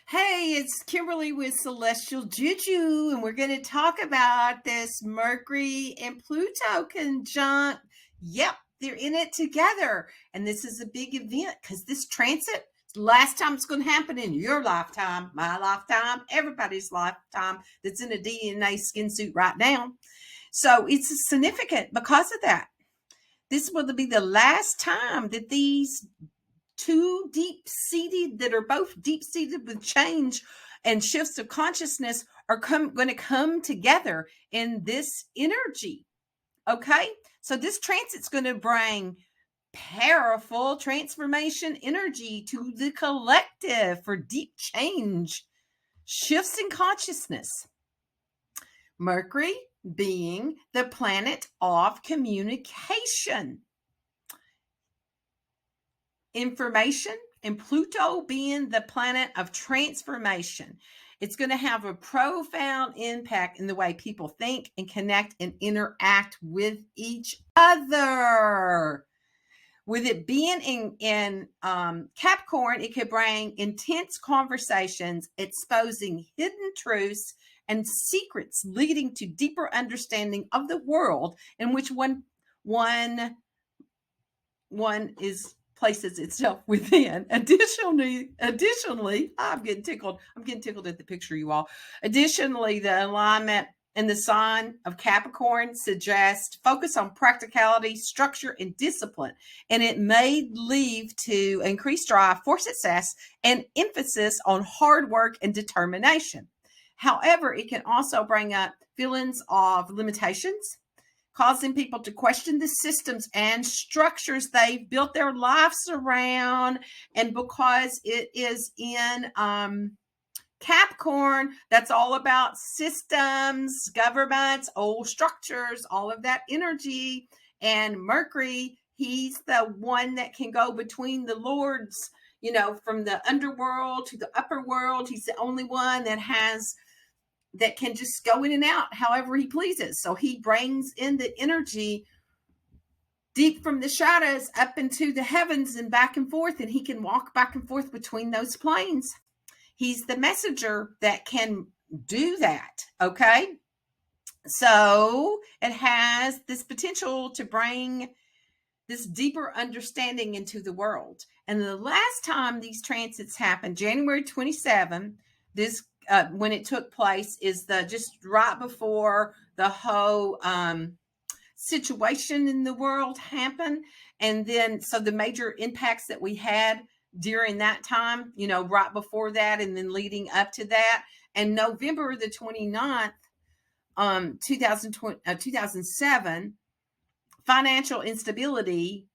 Hey, it's Kimberly with Celestial Juju, and we're going to talk about this Mercury and Pluto conjunct. Yep, they're in it together. And this is a big event because this transit, last time it's going to happen in your lifetime, my lifetime, everybody's lifetime that's in a DNA skin suit right now. So it's significant because of that. This will be the last time that these two deep-seated that are both deep-seated with change and shifts of consciousness are going to come together in this energy. Okay, so this transit's going to bring powerful transformation energy to the collective for deep change, shifts in consciousness. Mercury being the planet of communication, information, and Pluto being the planet of transformation. It's going to have a profound impact in the way people think and connect and interact with each other. With it being in Capricorn, it could bring intense conversations, exposing hidden truths and secrets, leading to deeper understanding of the world in which one is places itself within. Additionally, I'm getting tickled. I'm getting tickled at the picture, you all. Additionally, the alignment in the sign of Capricorn suggests focus on practicality, structure, and discipline. And it may lead to increased drive for success and emphasis on hard work and determination. However, it can also bring up feelings of limitations, causing people to question the systems and structures they've built their lives around. And because it is in Capricorn, that's all about systems, governments, old structures, all of that energy. And Mercury, he's the one that can go between the lords, from the underworld to the upper world. He's the only one that can just go in and out however he pleases. So he brings in the energy deep from the shadows up into the heavens and back and forth, and he can walk back and forth between those planes. He's the messenger that can do that. Okay. So it has this potential to bring this deeper understanding into the world. And the last time these transits happened, January 27, this when it took place, is just right before the whole situation in the world happened. And then so the major impacts that we had during that time, right before that and then leading up to that. And November the 29th, 2007, financial instability,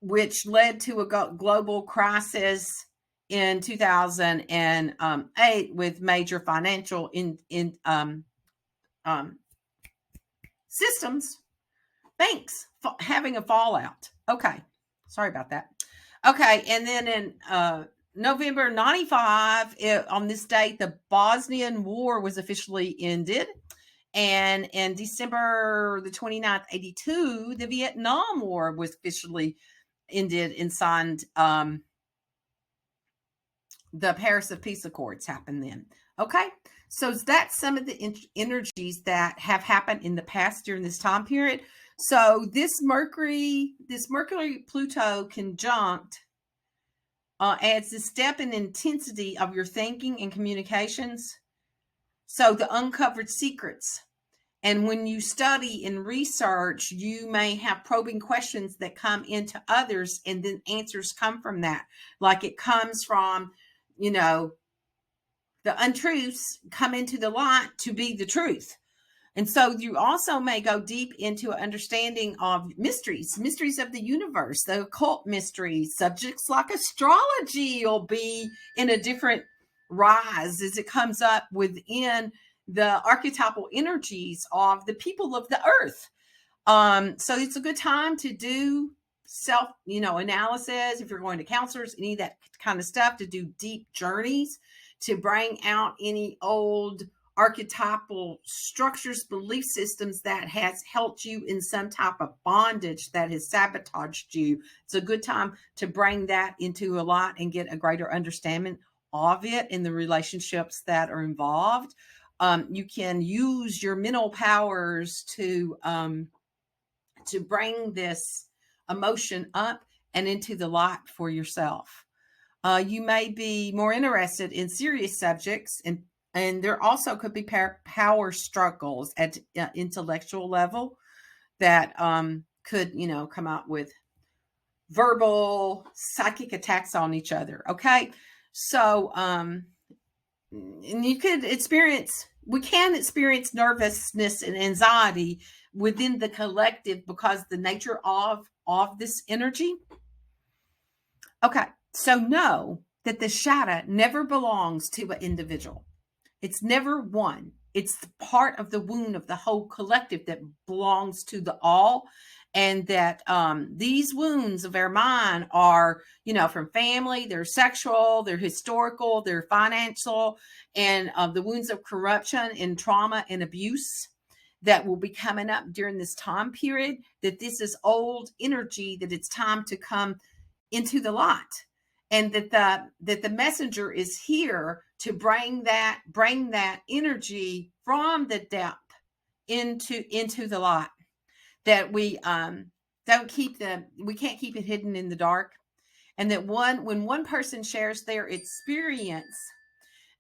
which led to a global crisis in 2008 with major financial systems, banks having a fallout. Okay, sorry about that. Okay, and then in November 95, on this date, the Bosnian War was officially ended. And in December the 29th, 82, the Vietnam War was officially ended and signed. The Paris of Peace Accords happened then. Okay, so that's some of the energies that have happened in the past during this time period. So this Mercury Pluto conjunct adds a step in intensity of your thinking and communications. So the uncovered secrets. And when you study and research, you may have probing questions that come into others, and then answers come from that. Like it comes from, the untruths come into the light to be the truth. And so you also may go deep into an understanding of mysteries of the universe, the occult mysteries. Subjects like astrology will be in a different rise as it comes up within the archetypal energies of the people of the earth. So it's a good time to do self, analysis. If you're going to counselors, any of that kind of stuff, to do deep journeys, to bring out any old archetypal structures, belief systems that has held you in some type of bondage, that has sabotaged you. It's a good time to bring that into a light and get a greater understanding of it in the relationships that are involved. You can use your mental powers to bring this emotion up and into the light for yourself. You may be more interested in serious subjects, and there also could be power struggles at intellectual level that could, come out with verbal psychic attacks on each other. Okay. So, and we can experience nervousness and anxiety within the collective because the nature of this energy. Okay. So know that the shadow never belongs to an individual. It's never one. It's part of the wound of the whole collective that belongs to the all. And that these wounds of our mind are, from family, they're sexual, they're historical, they're financial, and the wounds of corruption and trauma and abuse that will be coming up during this time period, that this is old energy, that it's time to come into the light. And that the messenger is here to bring that energy from the depth into the light. That we can't keep it hidden in the dark. And that when one person shares their experience,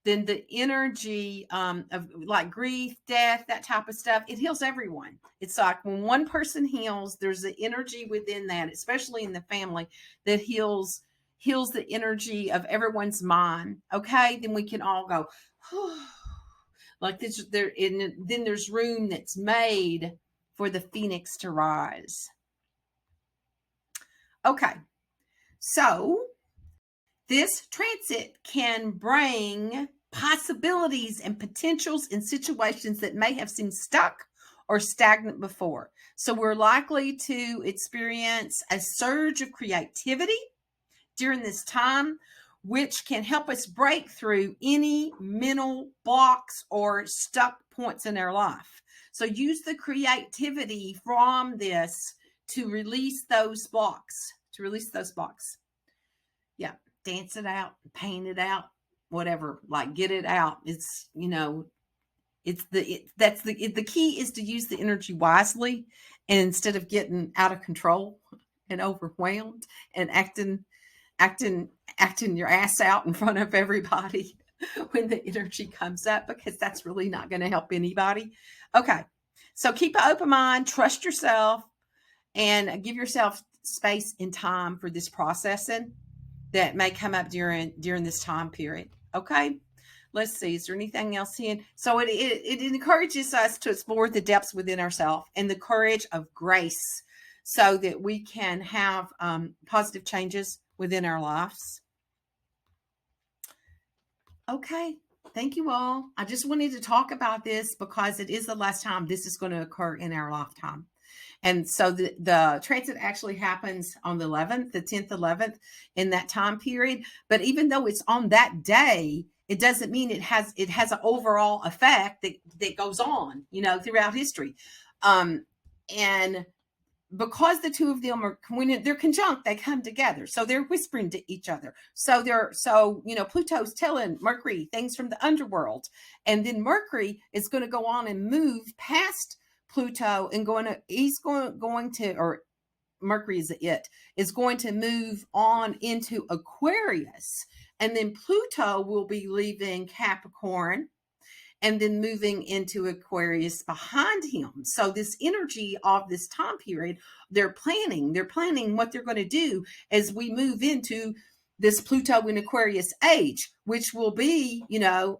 then the energy of like grief, death, that type of stuff, it heals everyone. It's like when one person heals, there's the energy within that, especially in the family, that heals the energy of everyone's mind. Okay, then we can all go like this. Then there's room that's made for the phoenix to rise. Okay, so this transit can bring possibilities and potentials in situations that may have seemed stuck or stagnant before. So we're likely to experience a surge of creativity during this time, which can help us break through any mental blocks or stuck points in our life. So use the creativity from this to release those blocks, Yeah, dance it out, paint it out, whatever, like get it out. It's, the key is to use the energy wisely, and instead of getting out of control and overwhelmed and acting your ass out in front of everybody when the energy comes up, because that's really not going to help anybody. Okay. So keep an open mind, trust yourself, and give yourself space and time for this processing that may come up during this time period. Okay. Let's see. Is there anything else here? So it encourages us to explore the depths within ourselves and the courage of grace so that we can have positive changes within our lives. Okay. Thank you all. I just wanted to talk about this because it is the last time this is going to occur in our lifetime. And so the transit actually happens on the 11th, the 10th, 11th in that time period. But even though it's on that day, it doesn't mean it has an overall effect that goes on, throughout history. And because the two of them are, when they're conjunct, they come together. So they're whispering to each other. So Pluto's telling Mercury things from the underworld. And then Mercury is going to go on and move past Pluto and Mercury is going to move on into Aquarius. And then Pluto will be leaving Capricorn and then moving into Aquarius behind him. So this energy of this time period, they're planning what they're going to do as we move into this Pluto in Aquarius age, which will be,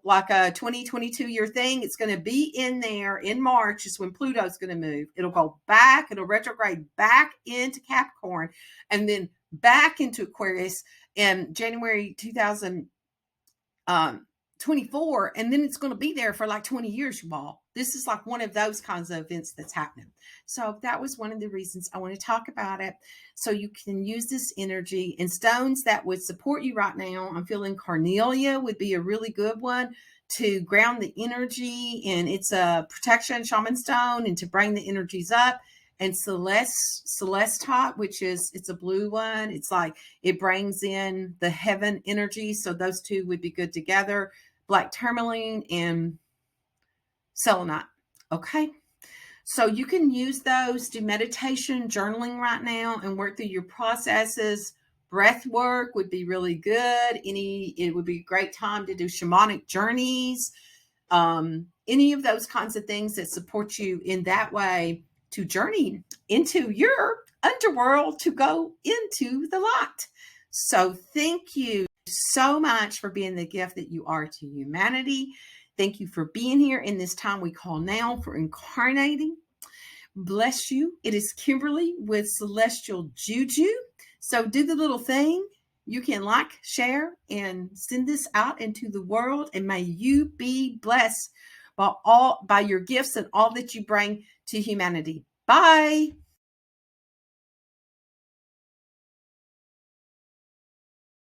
like a 2022 year thing. It's going to be in there in March is when Pluto's going to move. It'll go back, it'll retrograde back into Capricorn and then back into Aquarius in January 2024, and then it's going to be there for like 20 years, you all. This is like one of those kinds of events that's happening. So that was one of the reasons I want to talk about it. So you can use this energy and stones that would support you right now. I'm feeling carnelia would be a really good one to ground the energy, and it's a protection shaman stone and to bring the energies up. and Celeste Hot, which is, it's a blue one. It's like it brings in the heaven energy. So those two would be good together. Black tourmaline and selenite. Okay. So you can use those, do meditation, journaling right now, and work through your processes. Breath work would be really good. It would be a great time to do shamanic journeys. Any of those kinds of things that support you in that way to journey into your underworld, to go into the light. So thank you so much for being the gift that you are to humanity. Thank you for being here in this time we call now, for incarnating. Bless you. It is Kimberly with Celestial Juju. So do the little thing. You can like, share, and send this out into the world. And may you be blessed by your gifts and all that you bring to humanity. Bye.